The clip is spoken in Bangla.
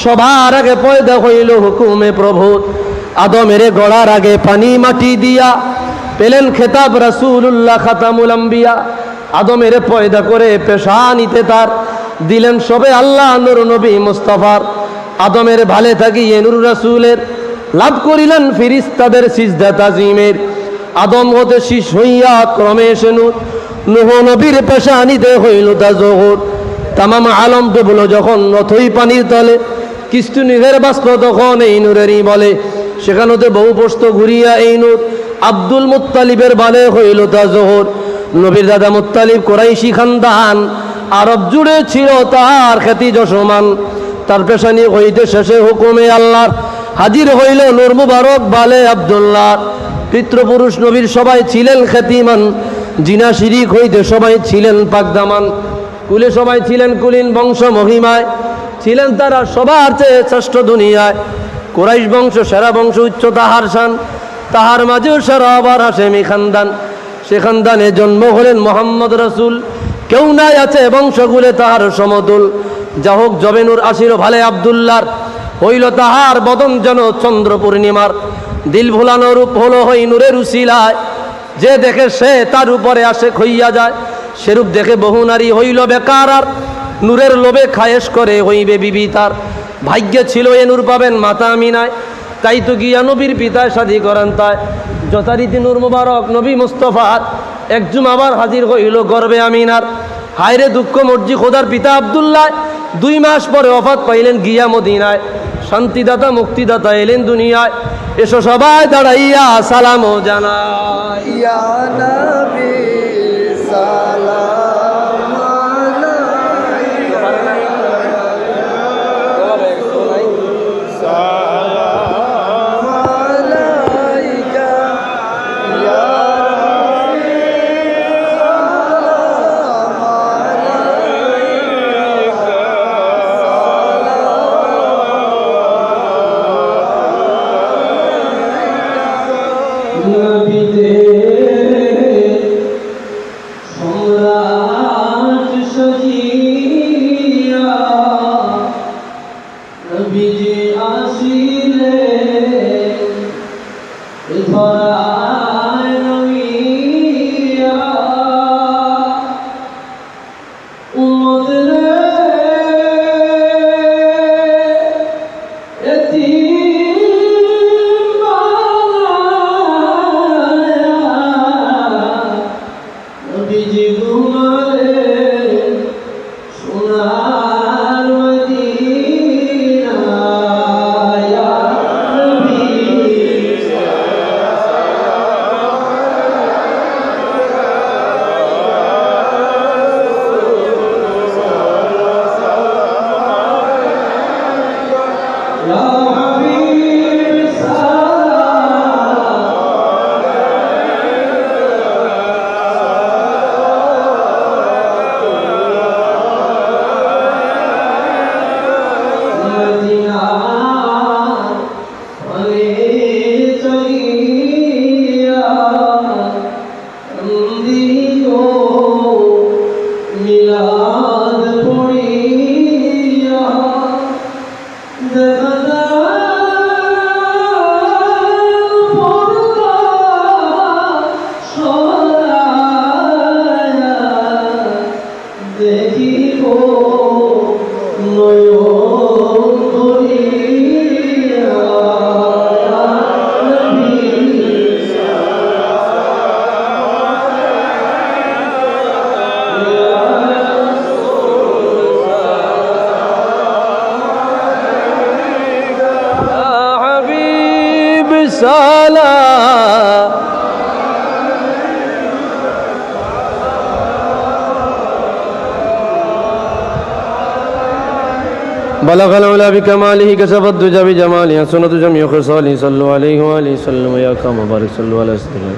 সবার আগে পয়দা হইল হুকুমে প্রভু। আদমের গড়ার আগে পানি মাটি দিয়া পেলেন খেতাব রাসূলুল্লাহ খাতামুল আম্বিয়া। আদমের পয়দা করে পেশানিতে তার দিলেন সবে আল্লাহ নূর নবী মুস্তাফার। আদমের ভালে থাকিয়ে নূর রাসূলের লাভ করিলেন ফিরিস্তাদের সিজদা তাজিমের। আদম হতে শীষ হইয়া ক্রমে এসে নূহ নবীর পেশানিতে হইল তা জোহর। তামাম আলম ডুবল যখন নথই পানির তলে, কিস্তু নিভের বাষ্প তখন এই নূরেরই বলে। সেখানেতে বহু পোস্ত ঘুরিয়া এই নূর আব্দুল মুত্তালিবের বালে হইল তা জোহর। নবীর দাদা মুত্তালিব কুরাইশি খানদান, আরব জুড়ে ছিল তার খ্যাতি যশমান। তার পেশানি হইতে শেষে হুকুমে আল্লাহর হাজির হইল নূর মুবারক বালে আব্দুল্লাহ। পিতৃপুরুষ নবীর সবাই ছিলেন খ্যাতিমান, জিনা শিরিক হইতে সবাই ছিলেন পাকদামান। কুলে সবাই ছিলেন কুলীন বংশ মহিমায়, ছিলেন তারা সবার চেয়ে শ্রেষ্ঠ দুনিয়ায়। কুরাইশ বংশ সেরা বংশ, উচ্চ তাহার শান, তাহার মাঝেও সেরা আবার হাশেমি খানদান। সে খানদানে জন্ম হলেন মোহাম্মদ রসুল, কেউ নাই আছে বংশগুলে তাহার সমতুল। যা হোক জবেনুর আসির ভালে আব্দুল্লার, হইল তাহার বদন যেন চন্দ্র পূর্ণিমার। দিল ভুলানো রূপ হলো হই নূরের উসিলায়, যে দেখে সে তার উপরে আসে হইয়া যায়। সেরূপ দেখে বহু নারী হইল বেকার, আর নূরের লোভে খায়েশ করে হইবে বিবি তার। ভাগ্যে ছিল এ নূর পাবেন মাতা আমিনায়, তাই তো গিয়া নবীর পিতায় শাদী করেন তাই। যথারীতি নূর মুবারক নবী মুস্তফার একজুম আবার হাজির হইল গর্বে আমিনার। হায়রে দুঃখ মর্জি খোদার পিতা আব্দুল্লাহ 2 মাস পরে ওফাত পাইলেন গিয়া মদিনায়। শান্তিদাতা মুক্তিদাতা এলেন দুনিয়ায়, এসো সবাই দাঁড়াইয়া সালাম জানাই। ইয়া নবী সালাম আলাইকা, সালাম আলাইকা, ইয়া নবী সালাম আলাইকা, নবীতে সম্রাট সজিয়া নবীজি আসিলে ধরায় নমিয়া। উম্মত রে এতিম বানায়া নবীজি ঘুমালে সোনার মদিনা। ইয়া নবী ইয়া হাবিব মদিনা ওরে চলিয়া দিও মিলাদ পড়িয়া। দেখা যায় পর্দা সরায়া দেখিব নয়ন ভরিয়া। হাবিব সালাম بلغ العلا بكماله كشف الدجى بجماله سنة جميع خصاله صلوا عليه وآله وسلم يا كما بارك صلوا على سيدنا